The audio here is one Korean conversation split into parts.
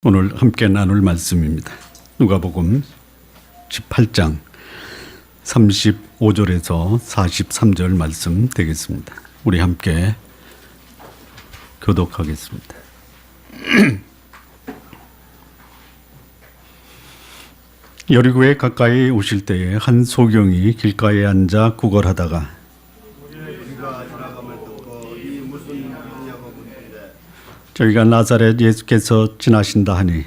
오늘 함께 나눌 말씀입니다. 누가복음 18장 35절에서 43절 말씀 되겠습니다. 우리 함께 교독하겠습니다. 여리고에 가까이 오실 때에 한 소경이 길가에 앉아 구걸하다가 저희가 나사렛 예수께서 지나신다 하니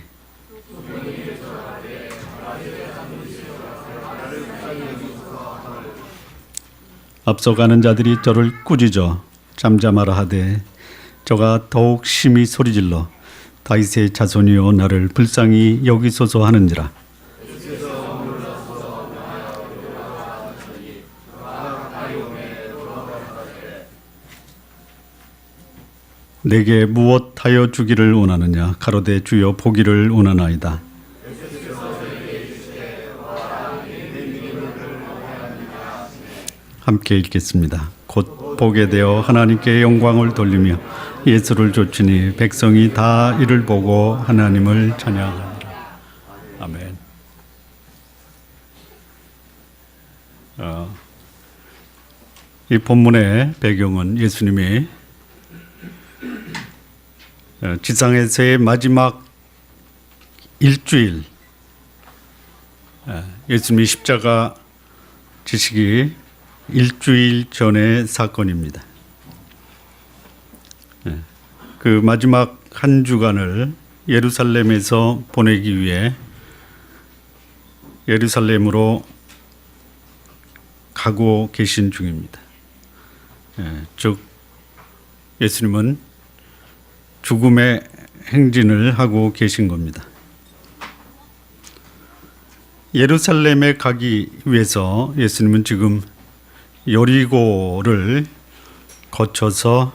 앞서가는 자들이 저를 꾸짖어 잠잠하라 하되 저가 더욱 심히 소리질러 다윗의 자손이여 나를 불쌍히 여기소서 하는지라. 내게 무엇하여 주기를 원하느냐? 가로되 주여 보기를 원하나이다. 함께 읽겠습니다. 곧 보게 되어 하나님께 영광을 돌리며 예수를 좇으니 백성이 다 이를 보고 하나님을 찬양하니라. 아멘. 이 본문의 배경은 예수님이 지상에서의 마지막 일주일, 예수님이 십자가 지시기 일주일 전의 사건입니다. 그 마지막 한 주간을 예루살렘에서 보내기 위해 예루살렘으로 가고 계신 중입니다. 즉 예수님은 죽음의 행진을 하고 계신 겁니다. 예루살렘에 가기 위해서 예수님은 지금 여리고를 거쳐서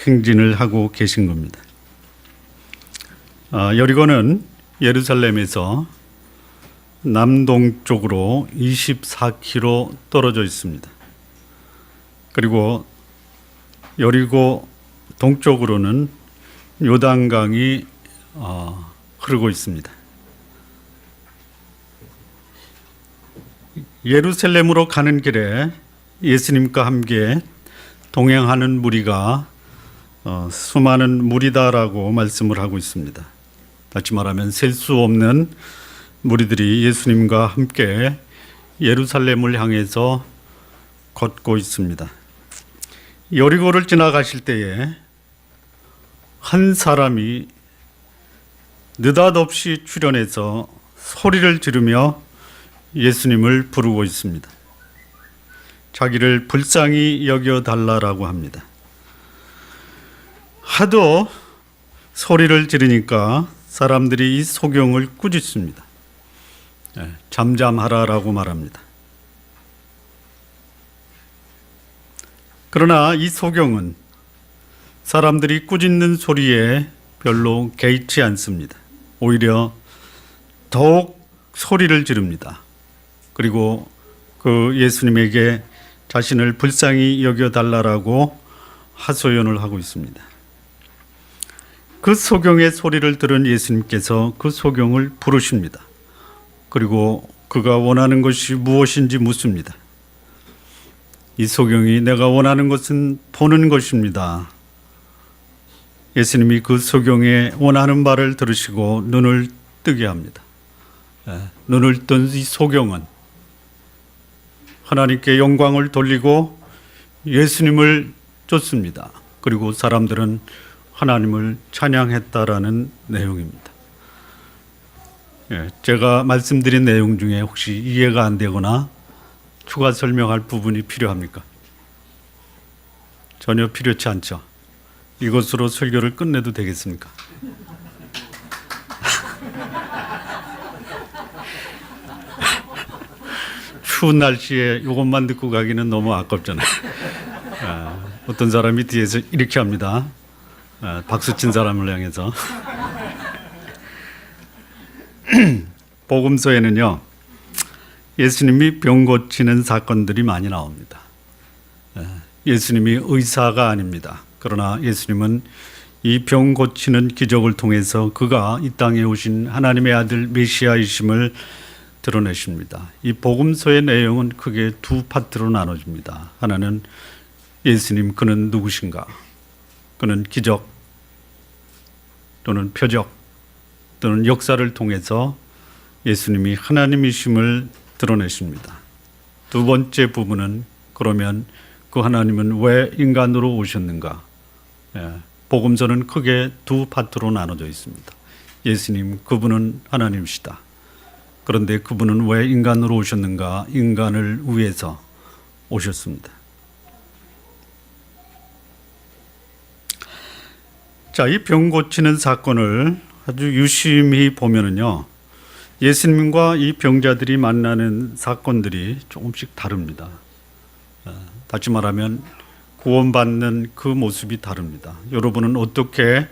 행진을 하고 계신 겁니다. 여리고는 예루살렘에서 남동쪽으로 24km 떨어져 있습니다. 그리고 여리고 동쪽으로는 요단강이 흐르고 있습니다. 예루살렘으로 가는 길에 예수님과 함께 동행하는 무리가 수많은 무리다라고 말씀을 하고 있습니다. 다시 말하면 셀 수 없는 무리들이 예수님과 함께 예루살렘을 향해서 걷고 있습니다. 여리고를 지나가실 때에 한 사람이 느닷없이 출현해서 소리를 지르며 예수님을 부르고 있습니다. 자기를 불쌍히 여겨달라고 합니다. 하도 소리를 지르니까 사람들이 이 소경을 꾸짖습니다. 잠잠하라라고 말합니다. 그러나 이 소경은 사람들이 꾸짖는 소리에 별로 개의치 않습니다. 오히려 더욱 소리를 지릅니다. 그리고 그 예수님에게 자신을 불쌍히 여겨달라고 하소연을 하고 있습니다. 그 소경의 소리를 들은 예수님께서 그 소경을 부르십니다. 그리고 그가 원하는 것이 무엇인지 묻습니다. 이 소경이 내가 원하는 것은 보는 것입니다. 예수님이 그 소경의 원하는 바를 들으시고 눈을 뜨게 합니다. 눈을 뜬 이 소경은 하나님께 영광을 돌리고 예수님을 쫓습니다. 그리고 사람들은 하나님을 찬양했다라는 내용입니다. 제가 말씀드린 내용 중에 혹시 이해가 안 되거나 추가 설명할 부분이 필요합니까? 전혀 필요치 않죠. 이것으로 설교를 끝내도 되겠습니까? 추운 날씨에 이것만 듣고 가기는 너무 아깝잖아요. 어떤 사람이 뒤에서 이렇게 합니다. 박수 친 사람을 향해서. 복음서에는요, 예수님이 병 고치는 사건들이 많이 나옵니다. 예수님이 의사가 아닙니다. 그러나 예수님은 이 병 고치는 기적을 통해서 그가 이 땅에 오신 하나님의 아들 메시아이심을 드러내십니다. 이 복음서의 내용은 크게 두 파트로 나눠집니다. 하나는 예수님 그는 누구신가? 그는 기적 또는 표적 또는 역사를 통해서 예수님이 하나님이심을 드러내십니다. 두 번째 부분은 그러면 그 하나님은 왜 인간으로 오셨는가? 복음서는 크게 두 파트로 나눠져 있습니다. 예수님 그분은 하나님이시다. 그런데 그분은 왜 인간으로 오셨는가? 인간을 위해서 오셨습니다. 자, 이 병 고치는 사건을 아주 유심히 보면은요, 예수님과 이 병자들이 만나는 사건들이 조금씩 다릅니다. 다시 말하면 구원받는 그 모습이 다릅니다. 여러분은 어떻게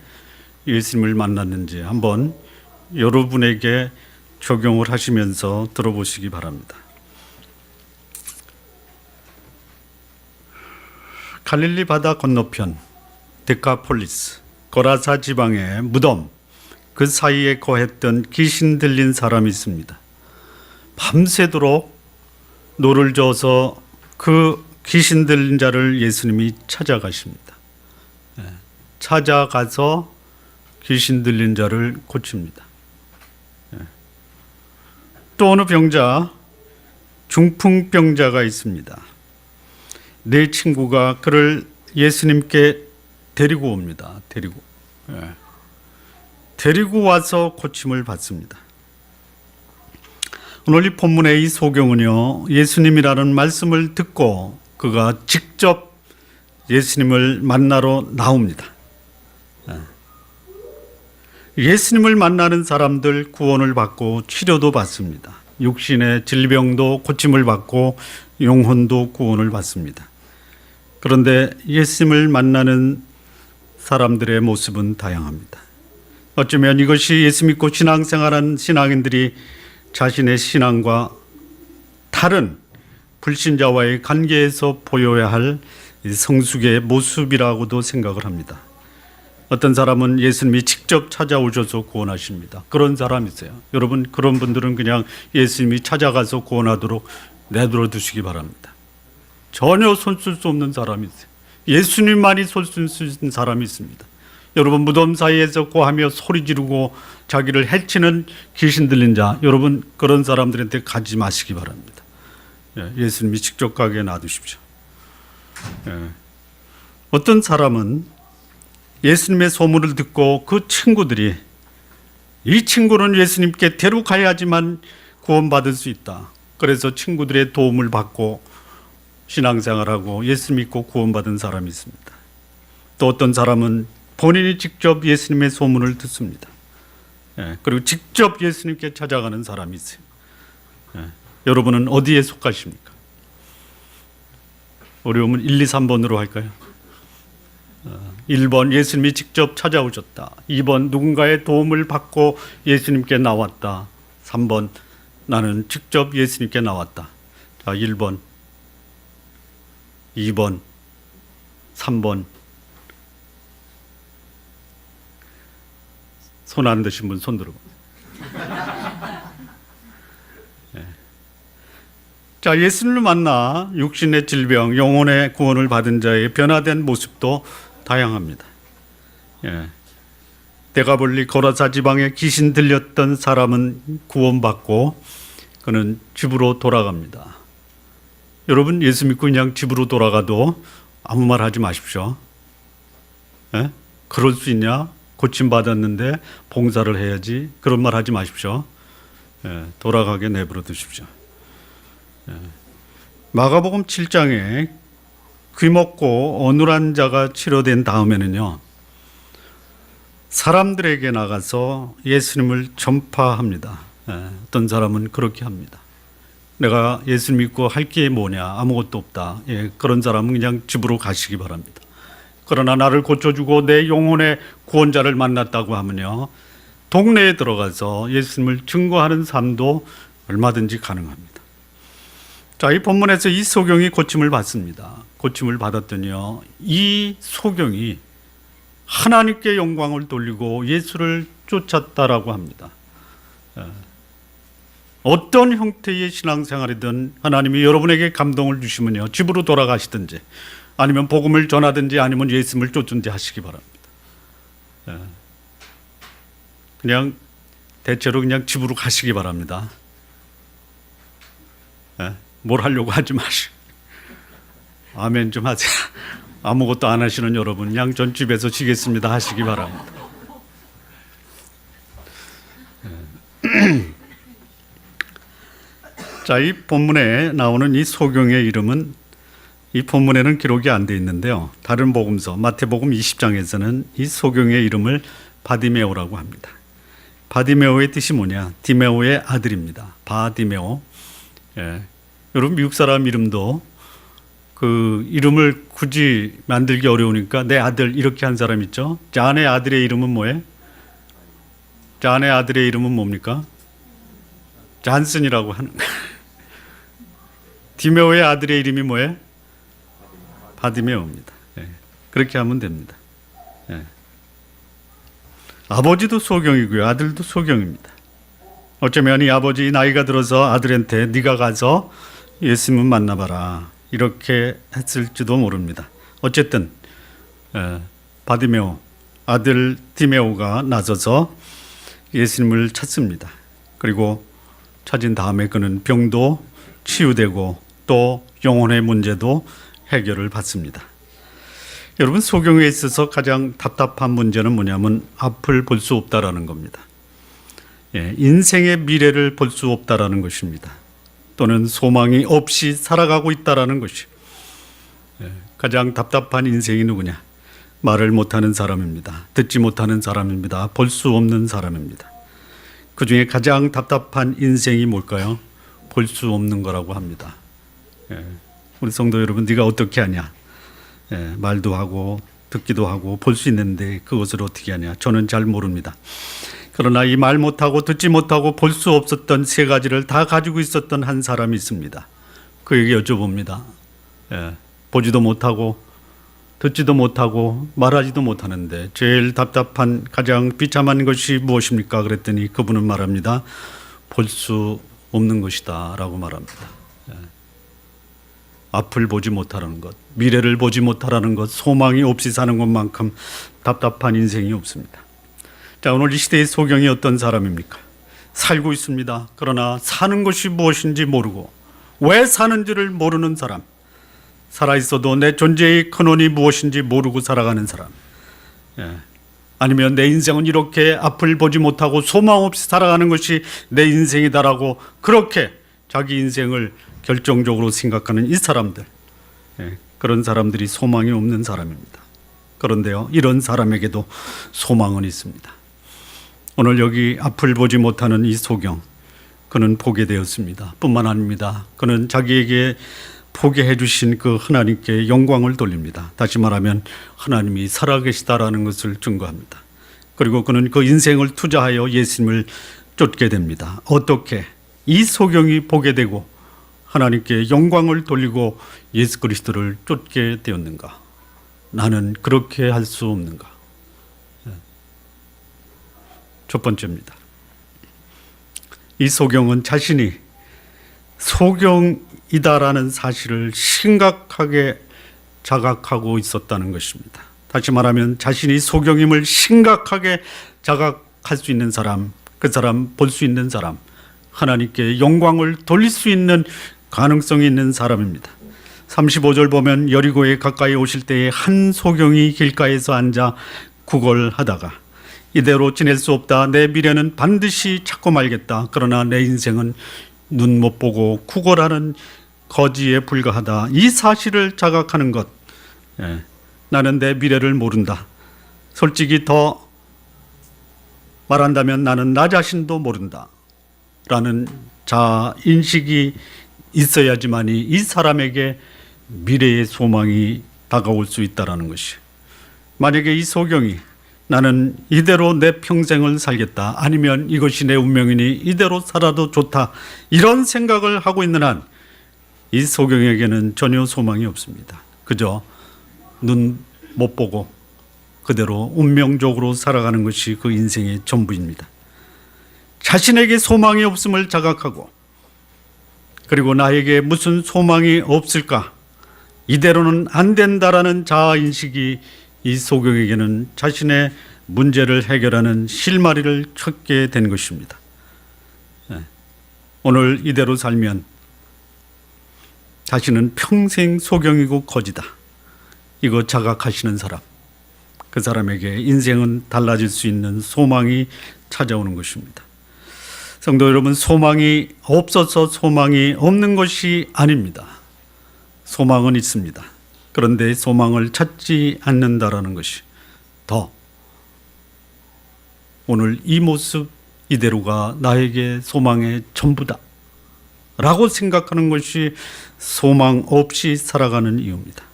예수님을 만났는지 한번 여러분에게 적용을 하시면서 들어보시기 바랍니다. 갈릴리 바다 건너편 데카폴리스 거라사 지방의 무덤 그 사이에 거했던 귀신 들린 사람이 있습니다. 밤새도록 노를 저어서 그 귀신 들린 자를 예수님이 찾아가십니다. 찾아가서 귀신 들린 자를 고칩니다. 또 어느 병자, 중풍병자가 있습니다. 네 친구가 그를 예수님께 데리고 옵니다. 데리고 와서 고침을 받습니다. 오늘 이 본문의 이 소경은요, 예수님이라는 말씀을 듣고 그가 직접 예수님을 만나러 나옵니다. 예수님을 만나는 사람들 구원을 받고 치료도 받습니다. 육신의 질병도 고침을 받고 영혼도 구원을 받습니다. 그런데 예수님을 만나는 사람들의 모습은 다양합니다. 어쩌면 이것이 예수 믿고 신앙생활한 신앙인들이 자신의 신앙과 다른 불신자와의 관계에서 보여야 할 성숙의 모습이라고도 생각을 합니다. 어떤 사람은 예수님이 직접 찾아오셔서 구원하십니다. 그런 사람이 있어요. 여러분, 그런 분들은 그냥 예수님이 찾아가서 구원하도록 내버려 두시기 바랍니다. 전혀 손쓸 수 없는 사람이 있어요. 예수님만이 손쓸 수 있는 사람이 있습니다. 여러분, 무덤 사이에서 고하며 소리 지르고 자기를 해치는 귀신 들린 자, 여러분 그런 사람들한테 가지 마시기 바랍니다. 예수님이 직접 가게 놔두십시오. 어떤 사람은 예수님의 소문을 듣고 그 친구들이 이 친구는 예수님께 데려가야지만 구원받을 수 있다. 그래서 친구들의 도움을 받고 신앙생활하고 예수 믿고 구원받은 사람이 있습니다. 또 어떤 사람은 본인이 직접 예수님의 소문을 듣습니다. 그리고 직접 예수님께 찾아가는 사람이 있어요. 여러분은 어디에 속하십니까? 어려우면 1, 2, 3번으로 할까요? 1번 예수님이 직접 찾아오셨다. 2번 누군가의 도움을 받고 예수님께 나왔다. 3번 나는 직접 예수님께 나왔다. 자, 1번, 2번, 3번. 손 안 드신 분 손 들어봐. 자, 예수님을 만나 육신의 질병, 영혼의 구원을 받은 자의 변화된 모습도 다양합니다. 데가볼리 거라사 지방에 귀신 들렸던 사람은 구원받고 그는 집으로 돌아갑니다. 여러분, 예수 믿고 그냥 집으로 돌아가도 아무 말 하지 마십시오. 그럴 수 있냐? 고침받았는데 봉사를 해야지. 그런 말 하지 마십시오. 돌아가게 내버려 두십시오. 마가복음 7장에 귀먹고 어눌한 자가 치료된 다음에는요, 사람들에게 나가서 예수님을 전파합니다. 어떤 사람은 그렇게 합니다. 내가 예수 믿고 할 게 뭐냐? 아무것도 없다. 그런 사람은 그냥 집으로 가시기 바랍니다. 그러나 나를 고쳐주고 내 영혼의 구원자를 만났다고 하면요, 동네에 들어가서 예수님을 증거하는 삶도 얼마든지 가능합니다. 자, 이 본문에서 이 소경이 고침을 받습니다. 고침을 받았더니요, 이 소경이 하나님께 영광을 돌리고 예수를 쫓았다라고 합니다. 어떤 형태의 신앙생활이든 하나님이 여러분에게 감동을 주시면요, 집으로 돌아가시든지 아니면 복음을 전하든지 아니면 예수님을 쫓든지 하시기 바랍니다. 그냥 대체로 그냥 집으로 가시기 바랍니다. 뭘 하려고 하지 마시고 아멘 좀 하세요. 아무것도 안 하시는 여러분, 그냥 전 집에서 쉬겠습니다 하시기 바랍니다. 자, 이 본문에 나오는 이 소경의 이름은 이 본문에는 기록이 안 돼 있는데요, 다른 복음서 마태복음 20장에서는 이 소경의 이름을 바디메오라고 합니다. 바디메오의 뜻이 뭐냐? 디메오의 아들입니다. 바디메오. 여러분, 미국 사람 이름도 그 이름을 굳이 만들기 어려우니까 내 아들 이렇게 한 사람 있죠. 잔의 아들의 이름은 뭐예요? 잔의 아들의 이름은 뭡니까? 잔슨이라고 하는 거예요. 디메오의 아들의 이름이 뭐예요? 바디메오입니다. 그렇게 하면 됩니다. 아버지도 소경이고요, 아들도 소경입니다. 어쩌면 이 아버지 나이가 들어서 아들한테 네가 가서 예수님을 만나봐라 이렇게 했을지도 모릅니다. 어쨌든 바디메오 아들 디메오가 나서서 예수님을 찾습니다. 그리고 찾은 다음에 그는 병도 치유되고 또 영혼의 문제도 해결을 받습니다. 여러분, 소경에 있어서 가장 답답한 문제는 뭐냐면 앞을 볼 수 없다라는 겁니다. 인생의 미래를 볼 수 없다라는 것입니다. 또는 소망이 없이 살아가고 있다라는 것이 가장 답답한 인생이 누구냐? 말을 못하는 사람입니다. 듣지 못하는 사람입니다. 볼 수 없는 사람입니다. 그 중에 가장 답답한 인생이 뭘까요? 볼 수 없는 거라고 합니다. 우리 성도 여러분, 네가 어떻게 하냐? 말도 하고 듣기도 하고 볼 수 있는데 그것을 어떻게 하냐? 저는 잘 모릅니다. 그러나 이 말 못하고 듣지 못하고 볼 수 없었던 세 가지를 다 가지고 있었던 한 사람이 있습니다. 그에게 여쭤봅니다. 보지도 못하고 듣지도 못하고 말하지도 못하는데 제일 답답한 가장 비참한 것이 무엇입니까? 그랬더니 그분은 말합니다. 볼 수 없는 것이다 라고 말합니다. 앞을 보지 못하는 것, 미래를 보지 못하는 것, 소망이 없이 사는 것만큼 답답한 인생이 없습니다. 자, 오늘 이 시대의 소경이 어떤 사람입니까? 살고 있습니다. 그러나 사는 것이 무엇인지 모르고 왜 사는지를 모르는 사람, 살아있어도 내 존재의 근원이 무엇인지 모르고 살아가는 사람, 아니면 내 인생은 이렇게 앞을 보지 못하고 소망 없이 살아가는 것이 내 인생이다라고 그렇게 자기 인생을 결정적으로 생각하는 이 사람들, 그런 사람들이 소망이 없는 사람입니다. 그런데요, 이런 사람에게도 소망은 있습니다. 오늘 여기 앞을 보지 못하는 이 소경, 그는 보게 되었습니다. 뿐만 아닙니다. 그는 자기에게 보게 해주신 그 하나님께 영광을 돌립니다. 다시 말하면 하나님이 살아계시다라는 것을 증거합니다. 그리고 그는 그 인생을 투자하여 예수님을 쫓게 됩니다. 어떻게 이 소경이 보게 되고 하나님께 영광을 돌리고 예수 그리스도를 쫓게 되었는가? 나는 그렇게 할 수 없는가? 첫 번째입니다. 이 소경은 자신이 소경이다라는 사실을 심각하게 자각하고 있었다는 것입니다. 다시 말하면 자신이 소경임을 심각하게 자각할 수 있는 사람, 그 사람, 볼 수 있는 사람, 하나님께 영광을 돌릴 수 있는 가능성이 있는 사람입니다. 35절 보면 여리고에 가까이 오실 때에 한 소경이 길가에서 앉아 구걸하다가 이대로 지낼 수 없다. 내 미래는 반드시 찾고 말겠다. 그러나 내 인생은 눈 못 보고 구걸하는 거지에 불과하다. 이 사실을 자각하는 것. 나는 내 미래를 모른다. 솔직히 더 말한다면 나는 나 자신도 모른다. 라는 자인식이 있어야지만이 이 사람에게 미래의 소망이 다가올 수 있다는 것이. 만약에 이 소경이 나는 이대로 내 평생을 살겠다, 아니면 이것이 내 운명이니 이대로 살아도 좋다, 이런 생각을 하고 있는 한 이 소경에게는 전혀 소망이 없습니다. 그저 눈 못 보고 그대로 운명적으로 살아가는 것이 그 인생의 전부입니다. 자신에게 소망이 없음을 자각하고, 그리고 나에게 무슨 소망이 없을까, 이대로는 안 된다라는 자아인식이 이 소경에게는 자신의 문제를 해결하는 실마리를 찾게 된 것입니다. 오늘 이대로 살면 자신은 평생 소경이고 거지다, 이거 자각하시는 사람, 그 사람에게 인생은 달라질 수 있는 소망이 찾아오는 것입니다. 성도 여러분, 소망이 없어서 소망이 없는 것이 아닙니다. 소망은 있습니다. 그런데 소망을 찾지 않는다라는 것이 더, 오늘 이 모습 이대로가 나에게 소망의 전부다 라고 생각하는 것이 소망 없이 살아가는 이유입니다.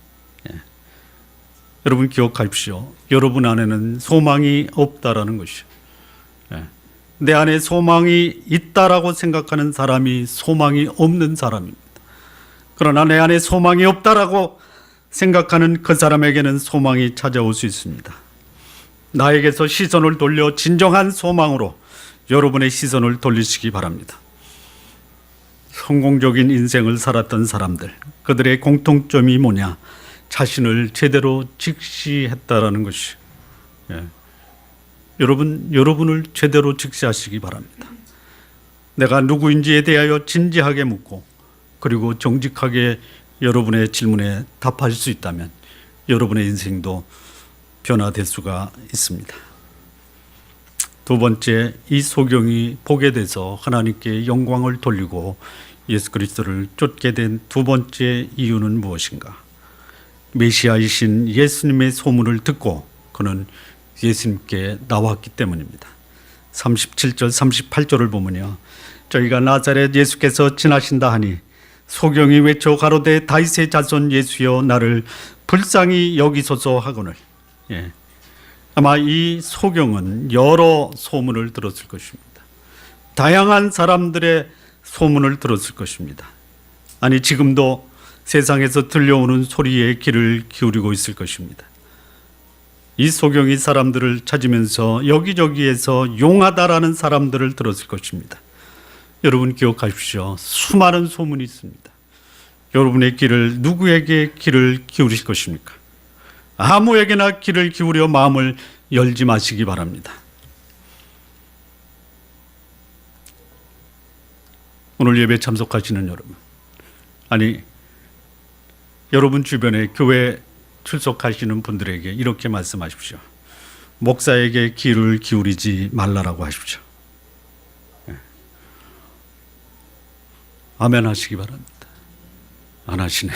여러분 기억하십시오. 여러분 안에는 소망이 없다라는 것이요. 내 안에 소망이 있다라고 생각하는 사람이 소망이 없는 사람입니다. 그러나 내 안에 소망이 없다라고 생각하는 그 사람에게는 소망이 찾아올 수 있습니다. 나에게서 시선을 돌려 진정한 소망으로 여러분의 시선을 돌리시기 바랍니다. 성공적인 인생을 살았던 사람들, 그들의 공통점이 뭐냐? 자신을 제대로 직시했다라는 것이. 여러분을 제대로 직시하시기 바랍니다. 내가 누구인지에 대하여 진지하게 묻고, 그리고 정직하게 여러분의 질문에 답하실 수 있다면 여러분의 인생도 변화될 수가 있습니다. 두 번째, 이 소경이 보게 돼서 하나님께 영광을 돌리고 예수 그리스도를 쫓게 된 두 번째 이유는 무엇인가? 메시아이신 예수님의 소문을 듣고 그는 예수님께 나왔기 때문입니다. 37절 38절을 보면요, 저희가 나사렛 예수께서 지나신다 하니 소경이 외쳐 가로되 다윗의 자손 예수여 나를 불쌍히 여기소서 하거늘. 아마 이 소경은 여러 소문을 들었을 것입니다. 다양한 사람들의 소문을 들었을 것입니다. 아니, 지금도 세상에서 들려오는 소리에 귀를 기울이고 있을 것입니다. 이 소경이 사람들을 찾으면서 여기저기에서 용하다라는 사람들을 들었을 것입니다. 여러분 기억하십시오. 수많은 소문이 있습니다. 여러분의 귀를 누구에게 귀를 기울이실 것입니까? 아무에게나 귀를 기울여 마음을 열지 마시기 바랍니다. 오늘 예배 참석하시는 여러분, 아니 여러분 주변에 교회 출석하시는 분들에게 이렇게 말씀하십시오. 목사에게 귀를 기울이지 말라라고 하십시오. 아멘 하시기 바랍니다. 안 하시네.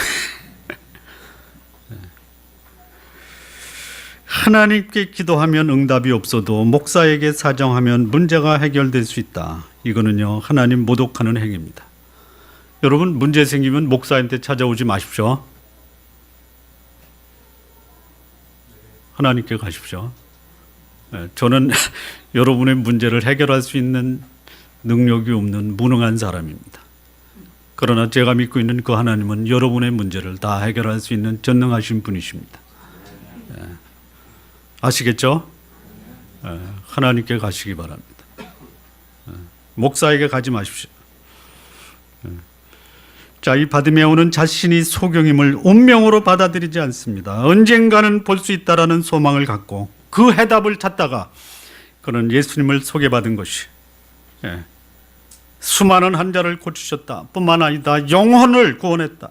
하나님께 기도하면 응답이 없어도 목사에게 사정하면 문제가 해결될 수 있다. 이거는요, 하나님 모독하는 행위입니다. 여러분, 문제 생기면 목사한테 찾아오지 마십시오. 하나님께 가십시오. 저는 여러분의 문제를 해결할 수 있는 능력이 없는 무능한 사람입니다. 그러나 제가 믿고 있는 그 하나님은 여러분의 문제를 다 해결할 수 있는 전능하신 분이십니다. 아시겠죠? 하나님께 가시기 바랍니다. 목사에게 가지 마십시오. 자, 이 바디메오는 자신이 소경임을 운명으로 받아들이지 않습니다. 언젠가는 볼 수 있다라는 소망을 갖고 그 해답을 찾다가 그는 예수님을 소개받은 것이, 수많은 환자를 고치셨다 뿐만 아니라 영혼을 구원했다.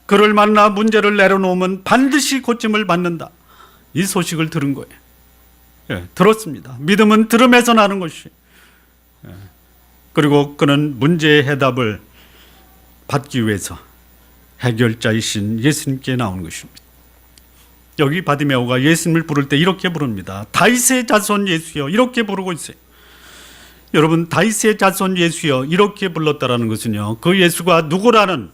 그를 만나 문제를 내려놓으면 반드시 고침을 받는다. 이 소식을 들은 거예요. 들었습니다. 믿음은 들음에서 나는 것이. 그리고 그는 문제의 해답을 받기 위해서 해결자이신 예수님께 나오는 것입니다. 여기 바디메오가 예수님을 부를 때 이렇게 부릅니다. 다윗의 자손 예수여, 이렇게 부르고 있어요. 여러분, 다윗의 자손 예수여 이렇게 불렀다라는 것은요, 그 예수가 누구라는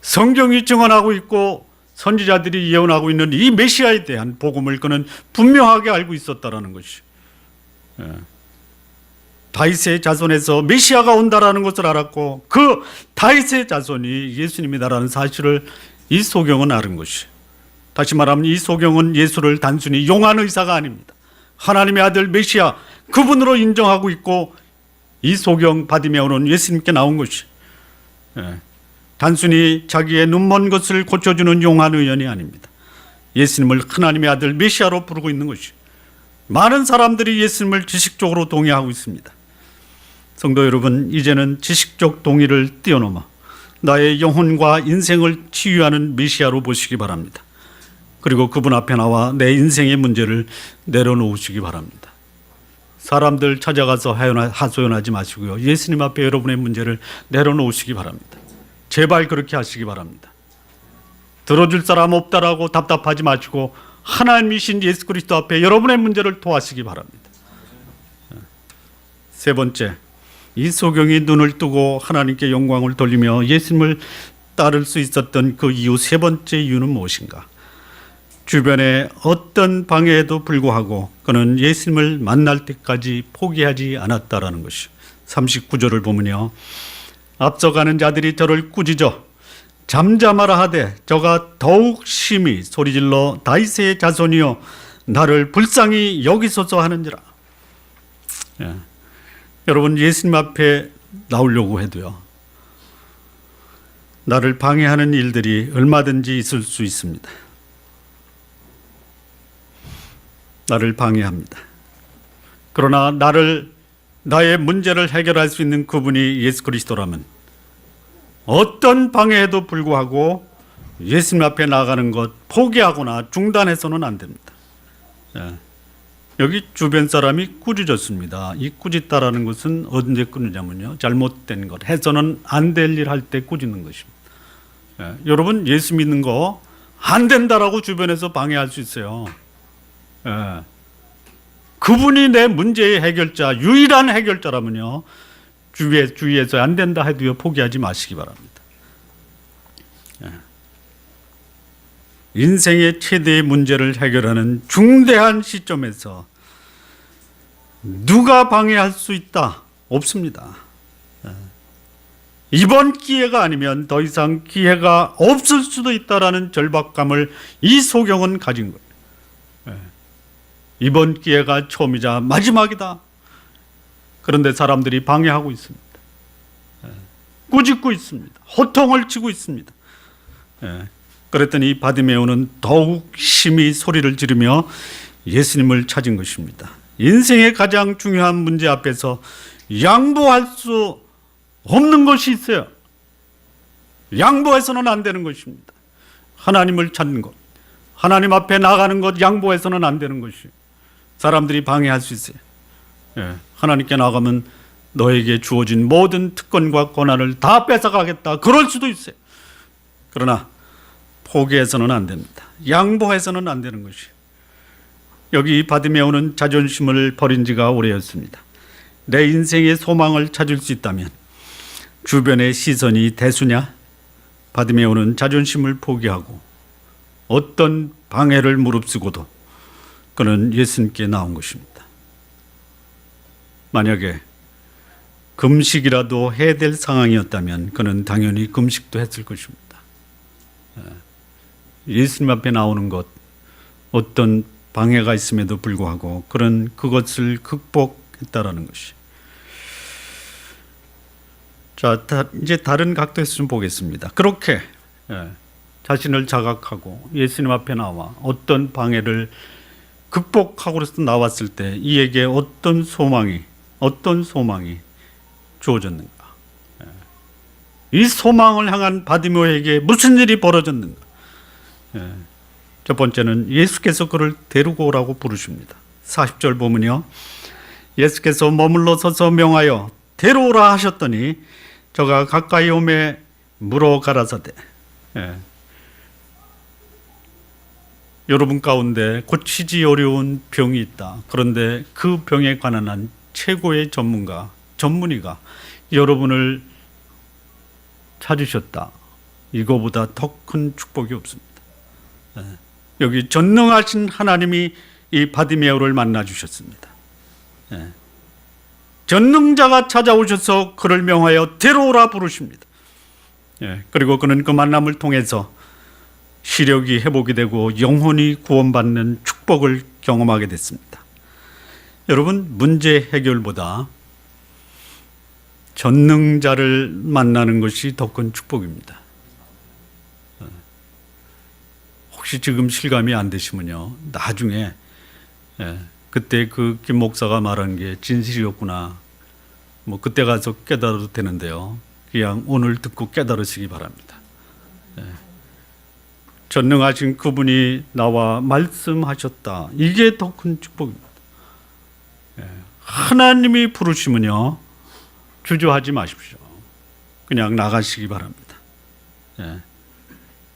성경이 증언하고 있고 선지자들이 예언하고 있는 이 메시아에 대한 복음을 그는 분명하게 알고 있었다라는 것이, 다윗의 자손에서 메시아가 온다라는 것을 알았고 그 다윗의 자손이 예수님이다라는 사실을 이 소경은 아는 것이, 다시 말하면 이 소경은 예수를 단순히 용한 의사가 아닙니다. 하나님의 아들 메시아 그분으로 인정하고 있고, 이 소경 바디메오는 예수님께 나온 것이 단순히 자기의 눈먼 것을 고쳐주는 용한 의원이 아닙니다. 예수님을 하나님의 아들 메시아로 부르고 있는 것이, 많은 사람들이 예수님을 지식적으로 동의하고 있습니다. 성도 여러분, 이제는 지식적 동의를 뛰어넘어 나의 영혼과 인생을 치유하는 메시아로 보시기 바랍니다. 그리고 그분 앞에 나와 내 인생의 문제를 내려놓으시기 바랍니다. 사람들 찾아가서 하소연하지 마시고요, 예수님 앞에 여러분의 문제를 내려놓으시기 바랍니다. 제발 그렇게 하시기 바랍니다. 들어줄 사람 없다라고 답답하지 마시고 하나님이신 예수 그리스도 앞에 여러분의 문제를 토하시기 바랍니다. 세 번째, 이 소경이 눈을 뜨고 하나님께 영광을 돌리며 예수님을 따를 수 있었던 그 이유, 세 번째 이유는 무엇인가? 주변에 어떤 방해에도 불구하고 그는 예수님을 만날 때까지 포기하지 않았다라는 것이 39절을 보면요, 앞서가는 자들이 저를 꾸짖어 잠잠하라 하되 저가 더욱 심히 소리질러 다윗의 자손이여 나를 불쌍히 여기소서 하는지라. 여러분, 예수님 앞에 나오려고 해도요, 나를 방해하는 일들이 얼마든지 있을 수 있습니다. 나를 방해합니다. 그러나 나의 문제를 해결할 수 있는 그분이 예수 그리스도라면 어떤 방해에도 불구하고 예수님 앞에 나가는 것 포기하거나 중단해서는 안 됩니다. 여기 주변 사람이 꾸짖었습니다. 이 꾸짖다라는 것은 언제 꾸짖냐면요, 잘못된 것, 해서는 안 될 일 할 때 꾸짖는 것입니다. 여러분, 예수 믿는 거 안 된다라고 주변에서 방해할 수 있어요. 그분이 내 문제의 해결자, 유일한 해결자라면요, 주위에서 안 된다 해도요, 포기하지 마시기 바랍니다. 인생의 최대의 문제를 해결하는 중대한 시점에서 누가 방해할 수 있다? 없습니다. 이번 기회가 아니면 더 이상 기회가 없을 수도 있다라는 절박감을 이 소경은 가진 거예요. 이번 기회가 처음이자 마지막이다. 그런데 사람들이 방해하고 있습니다. 꾸짖고 있습니다. 호통을 치고 있습니다. 그랬더니 바디메오는 더욱 심히 소리를 지르며 예수님을 찾은 것입니다. 인생의 가장 중요한 문제 앞에서 양보할 수 없는 것이 있어요. 양보해서는 안 되는 것입니다. 하나님을 찾는 것, 하나님 앞에 나가는 것, 양보해서는 안 되는 것이에요. 사람들이 방해할 수 있어요. 하나님께 나가면 너에게 주어진 모든 특권과 권한을 다 뺏어가겠다, 그럴 수도 있어요. 그러나 포기해서는 안 됩니다. 양보해서는 안 되는 것이에요. 여기 바디메오는 자존심을 버린 지가 오래였습니다. 내 인생의 소망을 찾을 수 있다면 주변의 시선이 대수냐? 바디메오는 자존심을 포기하고 어떤 방해를 무릅쓰고도 그는 예수님께 나온 것입니다. 만약에 금식이라도 해야 될 상황이었다면 그는 당연히 금식도 했을 것입니다. 예수님 앞에 나오는 것, 어떤 방해가 있음에도 불구하고 그는 그것을 극복했다라는 것이. 자, 이제 다른 각도에서 좀 보겠습니다. 그렇게 자신을 자각하고 예수님 앞에 나와 어떤 방해를 극복하고서 나왔을 때 이에게 어떤 소망이 주어졌는가? 이 소망을 향한 바디메오에게 무슨 일이 벌어졌는가? 첫 번째는 예수께서 그를 데리고 오라고 부르십니다. 40절 보면요, 예수께서 머물러 서서 명하여 데려오라 하셨더니 저가 가까이 오매 물어 가라사대. 여러분 가운데 고치기 어려운 병이 있다. 그런데 그 병에 관한 한 최고의 전문의가 여러분을 찾으셨다. 이거보다 더 큰 축복이 없습니다. 여기 전능하신 하나님이 이 바디메오를 만나 주셨습니다. 전능자가 찾아오셔서 그를 명하여 데려오라 부르십니다. 그리고 그는 그 만남을 통해서 시력이 회복이 되고 영혼이 구원받는 축복을 경험하게 됐습니다. 여러분, 문제 해결보다 전능자를 만나는 것이 더 큰 축복입니다. 혹시 지금 실감이 안 되시면요, 나중에 그때 그 김 목사가 말한 게 진실이었구나, 뭐 그때 가서 깨달아도 되는데요, 그냥 오늘 듣고 깨달으시기 바랍니다. 전능하신 그분이 나와 말씀하셨다. 이게 더 큰 축복입니다. 하나님이 부르시면요, 주저하지 마십시오. 그냥 나가시기 바랍니다.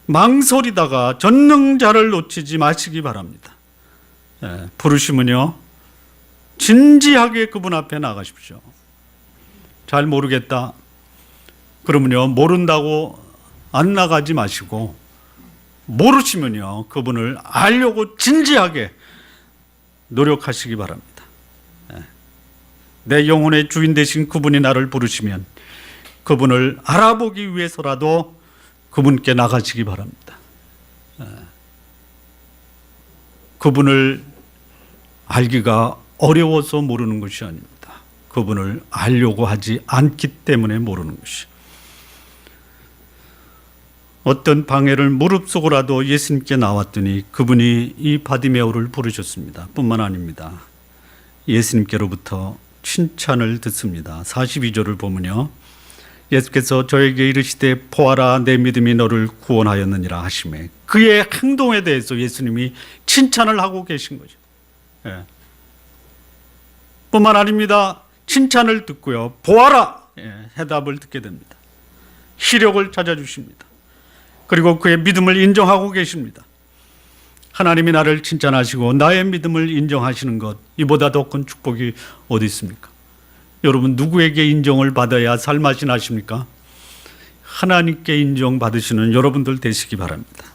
망설이다가 전능자를 놓치지 마시기 바랍니다. 부르시면요, 진지하게 그분 앞에 나가십시오. 잘 모르겠다 그러면요, 모른다고 안 나가지 마시고, 모르시면요, 그분을 알려고 진지하게 노력하시기 바랍니다. 내 영혼의 주인 되신 그분이 나를 부르시면 그분을 알아보기 위해서라도 그분께 나가시기 바랍니다. 그분을 알기가 어려워서 모르는 것이 아닙니다. 그분을 알려고 하지 않기 때문에 모르는 것이. 어떤 방해를 무릅쓰고라도 예수님께 나왔더니 그분이 이 바디메오를 부르셨습니다. 뿐만 아닙니다. 예수님께로부터 칭찬을 듣습니다. 42절을 보면요, 예수께서 저에게 이르시되 보아라, 내 믿음이 너를 구원하였느니라 하시매, 그의 행동에 대해서 예수님이 칭찬을 하고 계신 거죠. 뿐만 아닙니다. 칭찬을 듣고요, 보아라, 해답을 듣게 됩니다. 시력을 찾아주십니다. 그리고 그의 믿음을 인정하고 계십니다. 하나님이 나를 칭찬하시고 나의 믿음을 인정하시는 것, 이보다 더 큰 축복이 어디 있습니까? 여러분, 누구에게 인정을 받아야 살맛이 나십니까? 하나님께 인정받으시는 여러분들 되시기 바랍니다.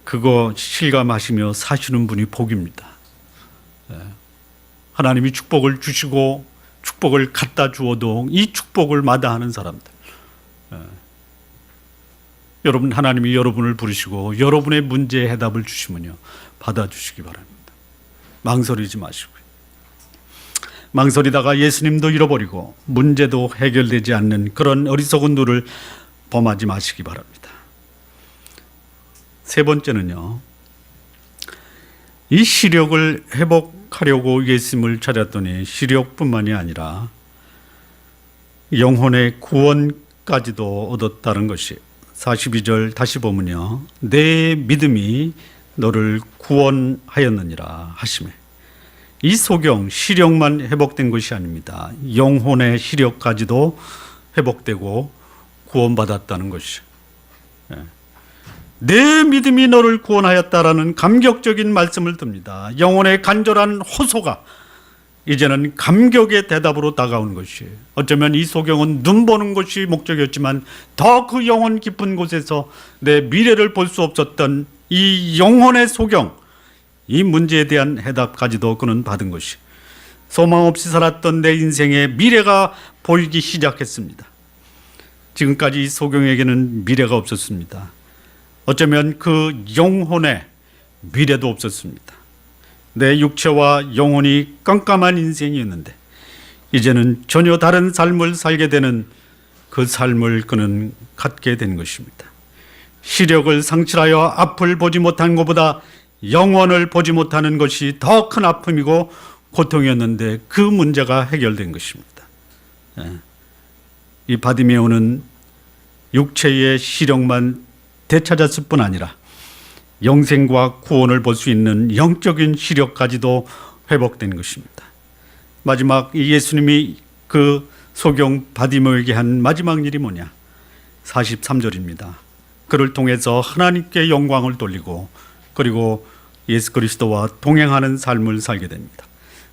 그거 실감하시며 사시는 분이 복입니다. 하나님이 축복을 주시고 축복을 갖다 주어도 이 축복을 마다하는 사람들. 여러분, 하나님이 여러분을 부르시고 여러분의 문제에 해답을 주시면요, 받아주시기 바랍니다. 망설이지 마시고요. 망설이다가 예수님도 잃어버리고 문제도 해결되지 않는 그런 어리석은 눈을 범하지 마시기 바랍니다. 세 번째는요, 이 시력을 회복하려고 예수님을 찾았더니 시력뿐만이 아니라 영혼의 구원까지도 얻었다는 것이 42절 다시 보면요, 내 믿음이 너를 구원하였느니라 하시매, 이 소경, 시력만 회복된 것이 아닙니다. 영혼의 시력까지도 회복되고 구원받았다는 것이. 내 믿음이 너를 구원하였다라는 감격적인 말씀을 듭니다. 영혼의 간절한 호소가 이제는 감격의 대답으로 다가오는 것이에요. 어쩌면 이 소경은 눈 보는 것이 목적이었지만 더 그 영혼 깊은 곳에서 내 미래를 볼 수 없었던 이 영혼의 소경, 이 문제에 대한 해답까지도 그는 받은 것이, 소망 없이 살았던 내 인생의 미래가 보이기 시작했습니다. 지금까지 이 소경에게는 미래가 없었습니다. 어쩌면 그 영혼의 미래도 없었습니다. 내 육체와 영혼이 깜깜한 인생이었는데 이제는 전혀 다른 삶을 살게 되는 그 삶을 그는 갖게 된 것입니다. 시력을 상실하여 앞을 보지 못한 것보다 영혼을 보지 못하는 것이 더 큰 아픔이고 고통이었는데 그 문제가 해결된 것입니다. 이 바디메오는 육체의 시력만 되찾았을 뿐 아니라 영생과 구원을 볼 수 있는 영적인 시력까지도 회복된 것입니다. 마지막 이 예수님이 그 소경 바디메오에게 한 마지막 일이 뭐냐? 43절입니다. 그를 통해서 하나님께 영광을 돌리고 그리고 예수 그리스도와 동행하는 삶을 살게 됩니다.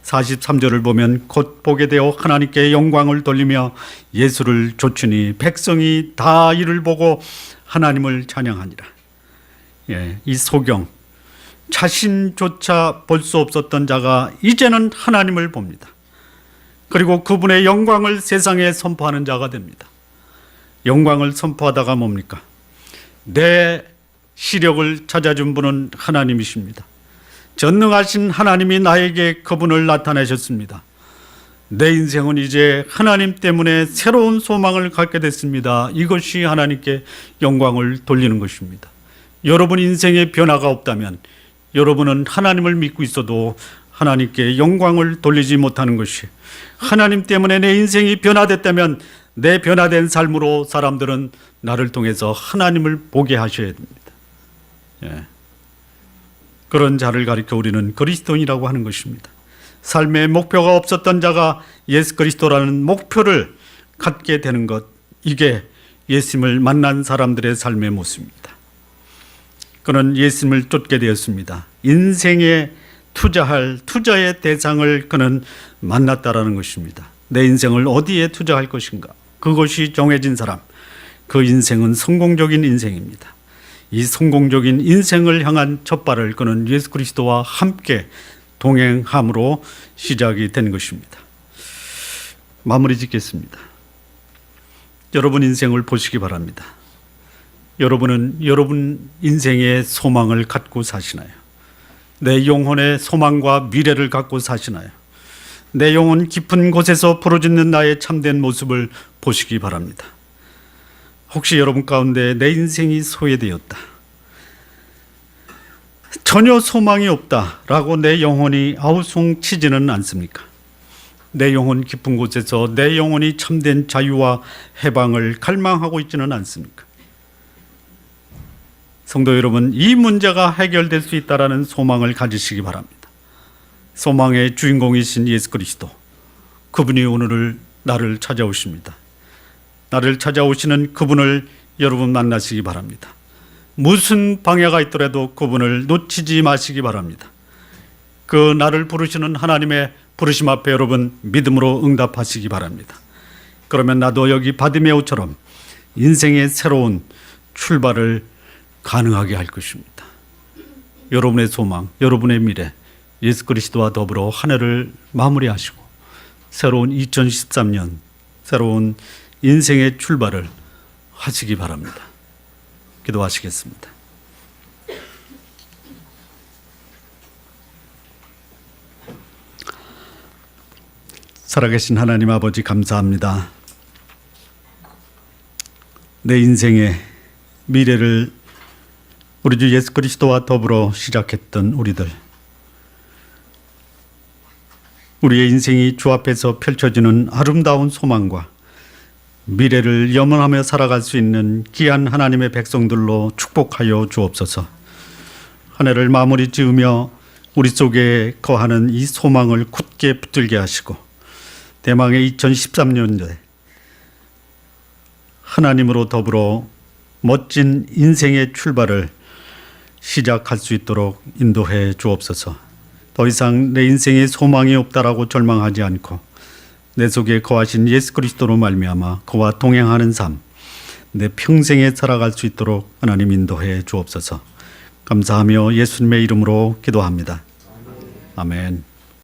43절을 보면 곧 보게 되어 하나님께 영광을 돌리며 예수를 좇으니 백성이 다 이를 보고 하나님을 찬양하니라. 이 소경, 자신조차 볼 수 없었던 자가 이제는 하나님을 봅니다. 그리고 그분의 영광을 세상에 선포하는 자가 됩니다. 영광을 선포하다가 뭡니까? 내 시력을 찾아준 분은 하나님이십니다. 전능하신 하나님이 나에게 그분을 나타내셨습니다. 내 인생은 이제 하나님 때문에 새로운 소망을 갖게 됐습니다. 이것이 하나님께 영광을 돌리는 것입니다. 여러분 인생에 변화가 없다면 여러분은 하나님을 믿고 있어도 하나님께 영광을 돌리지 못하는 것이, 하나님 때문에 내 인생이 변화됐다면 내 변화된 삶으로 사람들은 나를 통해서 하나님을 보게 하셔야 됩니다. 예. 그런 자를 가리켜 우리는 그리스도인이라고 하는 것입니다. 삶의 목표가 없었던 자가 예수 그리스도라는 목표를 갖게 되는 것, 이게 예수님을 만난 사람들의 삶의 모습입니다. 그는 예수님을 쫓게 되었습니다. 인생에 투자할 투자의 대상을 그는 만났다라는 것입니다. 내 인생을 어디에 투자할 것인가, 그것이 정해진 사람, 그 인생은 성공적인 인생입니다. 이 성공적인 인생을 향한 첫발을 그는 예수 그리스도와 함께 동행함으로 시작이 된 것입니다. 마무리 짓겠습니다. 여러분 인생을 보시기 바랍니다. 여러분은 여러분 인생의 소망을 갖고 사시나요? 내 영혼의 소망과 미래를 갖고 사시나요? 내 영혼 깊은 곳에서 부르짖는 나의 참된 모습을 보시기 바랍니다. 혹시 여러분 가운데 내 인생이 소외되었다, 전혀 소망이 없다라고 내 영혼이 아우성치지는 않습니까? 내 영혼 깊은 곳에서 내 영혼이 참된 자유와 해방을 갈망하고 있지는 않습니까? 성도 여러분, 이 문제가 해결될 수 있다라는 소망을 가지시기 바랍니다. 소망의 주인공이신 예수 그리스도, 그분이 오늘 나를 찾아오십니다. 나를 찾아오시는 그분을 여러분 만나시기 바랍니다. 무슨 방해가 있더라도 그분을 놓치지 마시기 바랍니다. 그 나를 부르시는 하나님의 부르심 앞에 여러분 믿음으로 응답하시기 바랍니다. 그러면 나도 여기 바디메오처럼 인생의 새로운 출발을 가능하게 할 것입니다. 여러분의 소망, 여러분의 미래, 예수 그리스도와 더불어 한 해를 마무리하시고 새로운 2013년, 새로운 인생의 출발을 하시기 바랍니다. 기도하시겠습니다. 살아계신 하나님 아버지, 감사합니다. 내 인생의 미래를 우리 주 예수 그리스도와 더불어 시작했던 우리들, 우리의 인생이 주 앞에서 펼쳐지는 아름다운 소망과 미래를 염원하며 살아갈 수 있는 귀한 하나님의 백성들로 축복하여 주옵소서. 한 해를 마무리 지으며 우리 속에 거하는 이 소망을 굳게 붙들게 하시고 대망의 2013년도에 하나님으로 더불어 멋진 인생의 출발을 시작할 수 있도록 인도해 주옵소서. 더 이상 내 인생에 소망이 없다라고 절망하지 않고 내 속에 거하신 예수 그리스도로 말미암아 그와 동행하는 삶, 내 평생에 살아갈 수 있도록 하나님 인도해 주옵소서. 감사하며 예수님의 이름으로 기도합니다. 아멘.